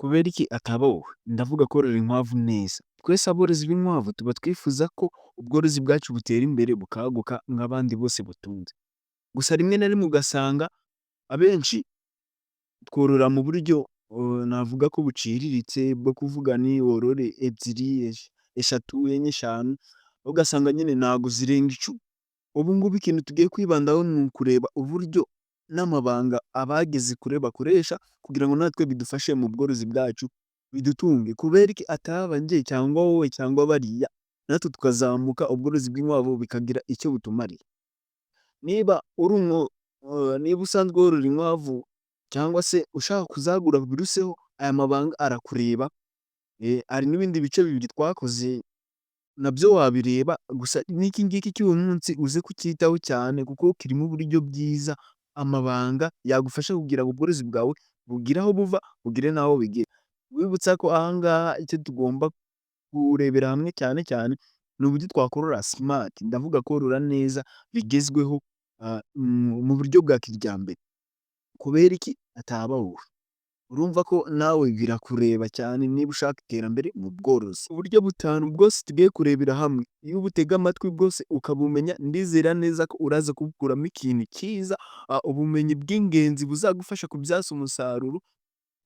Kubera iki atabaho? Ndavuga korora inkwavu neza. Twese aborozi b'inkwavu tuba twifuza ko ubworozi bwacu butera imbere bukaguka nk'abandi bose butunze. Gusa rimwe na rimwe ugasanga abenshi tworora mu buryo navuga ko buciriritse bwo kuvuga ni worore ebyiri, eshatu, enye, eshanu, ugasanga nyine ntago zirenga icumi. Ubu ngubu ikintu tugiye kwibandaho ni ukureba uburyo n'amabanga abageze kure bakoresha kugira ngo natwe bidufashe mu bworozi bwacu, bidutunge. Kubera iki ataba njye cyangwa wowe cyangwa bariya, natwe tukazamuka ubworozi bw'inkwavu bikagira icyo butumariye. Niba uri niba usanzwe worora inkwavu cyangwa se ushaka kuzagura biruseho, aya mabanga arakureba. Hari n'ibindi bice bibiri twakoze nabyo wabireba, gusa n'iki ngiki cy'uyu munsi uze kucyitaho cyane kuko kirimo uburyo bwiza, amabanga yagufasha kugira ngo ubworozi bwawe bugire aho buva, bugire n'aho bigera. Wibutsa ko aha ngaha icyo tugomba kurebera hamwe cyane cyane ni uburyo twakorora simati, ndavuga korora neza bigezweho mu buryo bwa kijyambere. Kubera iki atabaho? Urumva ko nawe birakureba cyane niba ushaka iterambere mu bworozi. Uburyo butanu bwose tugiye kurebera hamwe, iyo ubutega amatwi bwose ukabumenya, ndizera neza ko uraza kubukuramo ikintu cyiza, ubumenyi bw'ingenzi buzagufasha kubyaza umusaruro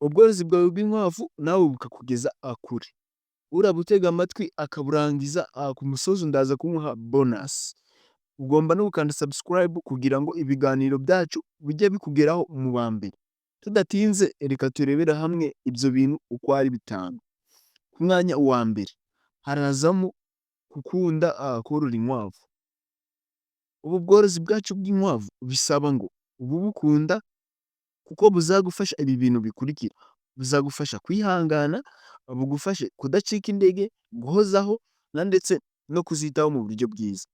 ubworozi bwawe bw'inkwavu, nawe bukakugeza kure. Urabutega amatwi akaburangiza ku musozi, ndaza kumuha bonasi. Ugomba no gukanda subscribe kugira ngo ibiganiro byacu bijye bikugeraho mu ba mbere. Tudatinze reka turebere hamwe ibyo bintu uko ari bitanu. Ku mwanya wa mbere harazamo gukunda korora inkwavu. Ubu bworozi bwacu bw'inkwavu bisaba ngo ube ubukunda kuko buzagufasha ibi bintu bikurikira: buzagufasha kwihangana, bugufashe kudacika intege, guhozaho ndetse no kuzitaho mu buryo bwiza.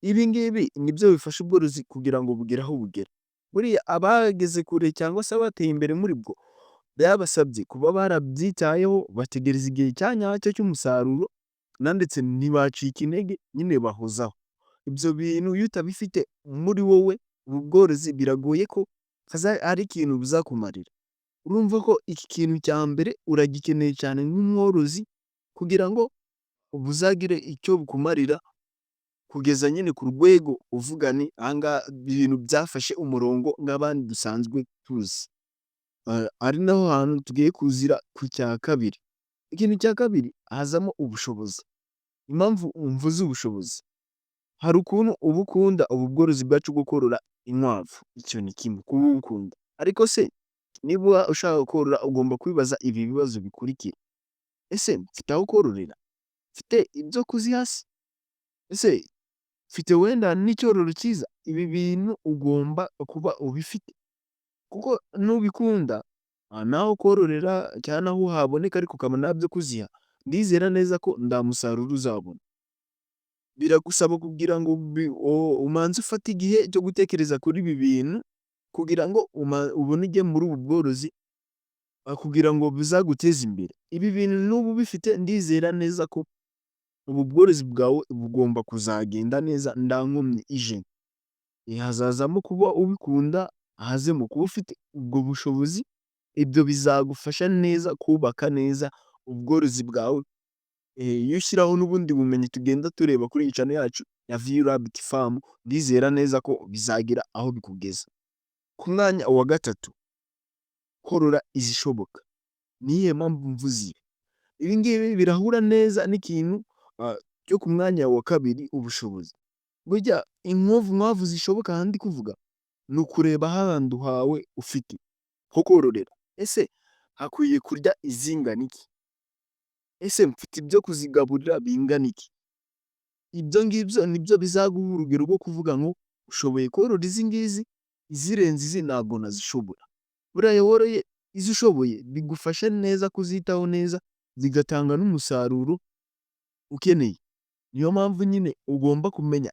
Ibi ngibi nibyo bifasha ubworozi kugira ngo bugere aho bugera. Buriya abageze kure cyangwa se abateye imbere muri bwo, byabasabye kuba barabyitayeho, bategereza igihe cya nyacyo cy'umusaruro ndetse ntibacika intege, nyine bahozaho. Ibyo bintu iyo utabifite muri wowe, ubu bworozi biragoye ko hari ikintu buzakumarira. Urumva ko iki kintu cya mbere uragikeneye cyane nk'umworozi kugira ngo buzagire icyo bukumarira, kugeza nyine ku rwego uvuga ni aha ngaha ibintu byafashe umurongo nk'abandi dusanzwe tuzi. Ari naho hantu tugiye kuzira ku cya kabiri. Ikintu cya kabiri hazamo ubushobozi. Impamvu mvuze ubushobozi, hari ukuntu uba ukunda ubu bworozi bwacu bwo korora inkwavu, icyo ni kimwe kuba ubukunda. Ariko se niba ushaka korora ugomba kwibaza ibi bibazo bikurikira: ese mfite aho kororera? Mfite ibyo kuziha se? Ese mfite wenda n'icyororo cyiza? Ibi bintu ugomba kuba ubifite kuko nubikunda, naho kororera cyangwa naho haboneka ariko ukabona nta byo kuziha, ndizera neza ko nta musaruro uzabona. Biragusaba kugira ngo umanze ufate igihe cyo gutekereza kuri ibi bintu kugira ngo ubone ujye muri ubu bworozi, kugira ngo bizaguteze imbere. Ibi bintu nuba ubifite, ndizera neza ko ubu bworozi bwawe bugomba kuzagenda neza nta nkomyi ije. Hazazamo kuba ubikunda, hazemo kuba ufite ubwo bushobozi, ibyo bizagufasha neza kubaka neza ubworozi bwawe. Iyo ushyiraho n'ubundi bumenyi tugenda tureba kuri iyi channel yacu ya View Rabbit Farm, ndizera neza ko bizagira aho bikugeza. Ku mwanya wa gatatu, korora izishoboka. Niyihe mpamvu mvuze ibi? Ibi ngibi birahura neza n'ikintu cyo ku mwanya wa kabiri, ubushobozi. Burya inkwavu zishoboka aha ndi kuvuga ni ukureba ahantu hawe ufite ho kororera. Ese hakwiye kurya izingana iki? Ese mfite ibyo kuzigaburira bingana iki? Ibyo ngibyo nibyo bizaguha urugero rwo kuvuga ngo ushoboye korora izi ngizi, izirenze izi ntabwo nazishobora. Buriya iyo woroye izo ushoboye bigufasha neza kuzitaho neza, zigatanga n'umusaruro ukeneye. Niyo mpamvu nyine ugomba kumenya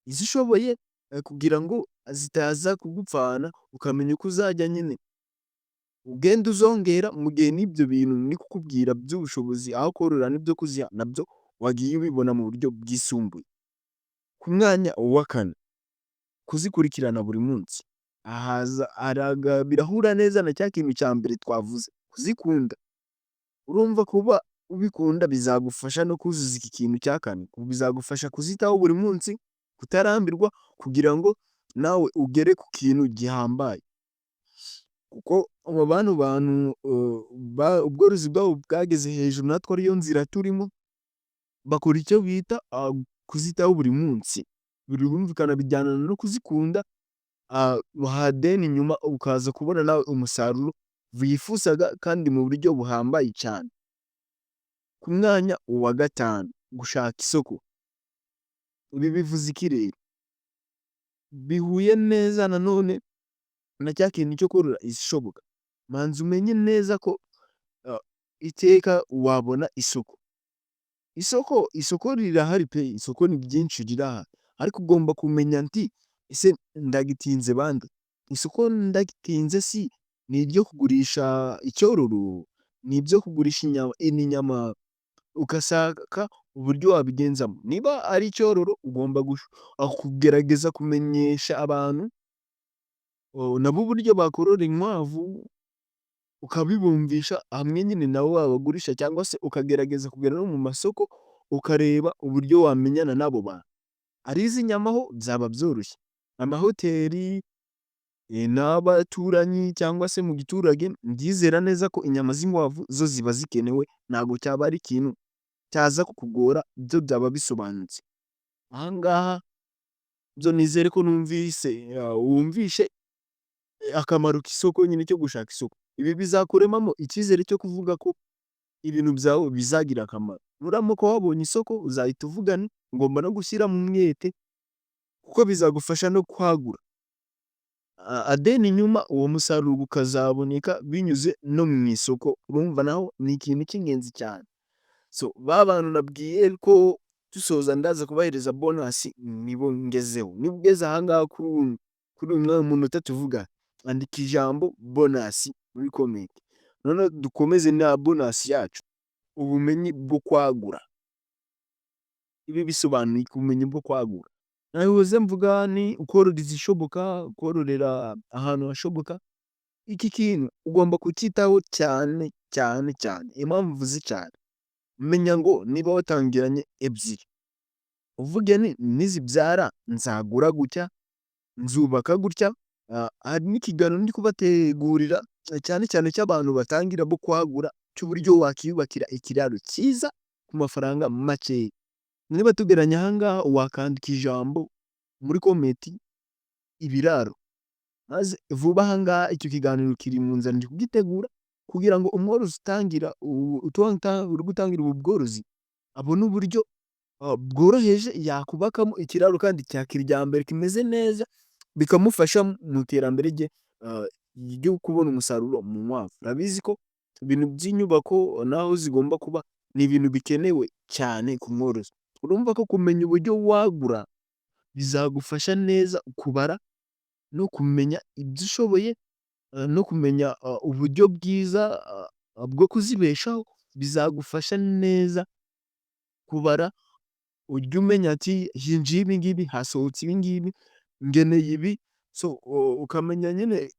izo ushoboye kugira ngo zitaza kugupfana, ukamenya uko uzajya nyine ugenda uzongera mu gihe n'ibyo bintu ndi kukubwira by'ubushobozi, aho korora n'ibyo kuziha nabyo wagiye ubibona mu buryo bwisumbuye. Ku mwanya wa kane, kuzikurikirana buri munsi. Birahura neza na cya kintu cya mbere twavuze, kuzikunda. urumva kuba ubikunda bizagufasha no kuzuza iki kintu cya kane, bizagufasha kuzitaho buri munsi, kutarambirwa kugira ngo nawe ugere ku kintu gihambaye. Kuko aba bano bantu ubworozi bwabo bwageze hejuru natwe ariyo nzira turimo, bakora icyo bita kuzitaho buri munsi. Birumvikana bijyana no kuzikunda, deni nyuma ukaza kubona nawe umusaruro wifuzaga kandi mu buryo buhambaye cyane. Ku mwanya wa gatanu, gushaka isoko. Ibi bivuze iki rero? Bihuye neza nanone na cya kintu cyo korora izishoboka. Manza umenye neza ko iteka wabona isoko. Isoko rirahari pe, isoko ni byinshi rirahari. Ariko ugomba kumenya nti ese ndagitinze bande? Isoko ndagitinze si ni iryo kugurisha icyororo, ni ibyo kugurisha inyama, ugashaka uburyo wabigenzamo. Niba ari icyororo ugomba kugerageza kumenyesha abantu nabo uburyo bakorora inkwavu, ukabibumvisha hamwe nyine nabo wabagurisha, cyangwa se ukagerageza kugera no mu masoko ukareba uburyo wamenyana n'abo bantu. Ari iz'inyama ho byaba byoroshye. Amahoteli n'abaturanyi cyangwa se mu giturage, ndizera neza ko inyama z'inkwavu zo ziba zikenewe, ntabwo cyaba ari ikintu cyaza kukugora, byo byaba bisobanutse. Aha ngaha byo nizere ko wumvishe akamaro k'isoko nyine, cyo gushaka isoko. Ibi bizakuremamo icyizere cyo kuvuga ko ibintu byawe bizagira akamaro. Nuramuka wabonye isoko uzahita uvuga nti ngomba no gushyiramo umwete, kuko bizagufasha no kwagura. Deni nyuma uwo musaruro ukazaboneka binyuze no mu isoko. Urumva naho ni ikintu cy'ingenzi cyane. So ba bantu nabwiye ko dusoza ndaza kubahereza bonasi nibo ngezeho. Niba ugeze aha ngaha kuri uyu munota tuvuga, andika ijambo bonasi muri comment. Noneho dukomeze na bonasi yacu, ubumenyi bwo kwagura. Ibi bisobanuye ubumenyi bwo kwagura. Nahoze mvuga ni ukorora izishoboka, kororera ahantu hashoboka. Iki kintu ugomba kucyitaho cyane cyane cyane. Impamvu mvuze cyane, menya ngo niba watangiranye ebyiri, uvuge nti nizibyara nzagura gutya, nzubaka gutya. Hari n'ikiganiro ndi kubategurira cyane cyane cy'abantu batangira bo kwagura, cy'uburyo wakiyubakira ikiraro cyiza ku mafaranga makeya. Niba tugeranye aha ngaha wakandika ijambo muri komenti ibiraro, maze vuba aha ngaha icyo kiganiro kiri mu nzira ndi kugitegura, kugira ngo umworozi uri gutangira ubu bworozi abone uburyo bworoheje yakubakamo ikiraro kandi cya kijyambere kimeze neza, bikamufasha mu iterambere rye ryo kubona umusaruro mu nkwavu. Urabizi ko ibintu by'inyubako n'aho zigomba kuba ni ibintu bikenewe cyane ku mworozi. Urumva ko kumenya uburyo wagura bizagufasha neza kubara no kumenya ibyo ushoboye, no kumenya uburyo bwiza bwo kuzibeshaho. Bizagufasha neza kubara, ujya umenya ati hinjiye ibi ngibi, hasohotse ibi ngibi, ngeneye ibi. So ukamenya nyine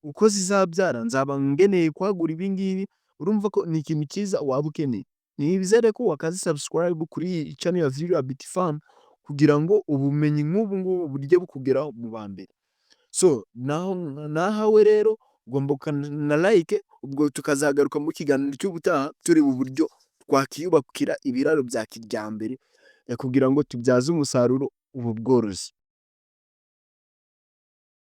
uko zizabyara, nzaba ngeneye kwagura ibi ngibi. Urumva ko ni ikintu cyiza waba ukeneye. Nizere ko wakaze subscribe kuri iyi channel ya Zirabit Farm, kugira ngo ubumenyi nk'ubu ngubu burye bukugeraho mu ba mbere. So nahawe rero ugomba na like, ubwo tukazagaruka mu kiganiro cy'ubutaha tureba uburyo twakiyubakira ibiraro bya kijyambere, kugira ngo tubyaze umusaruro ubu bworozi.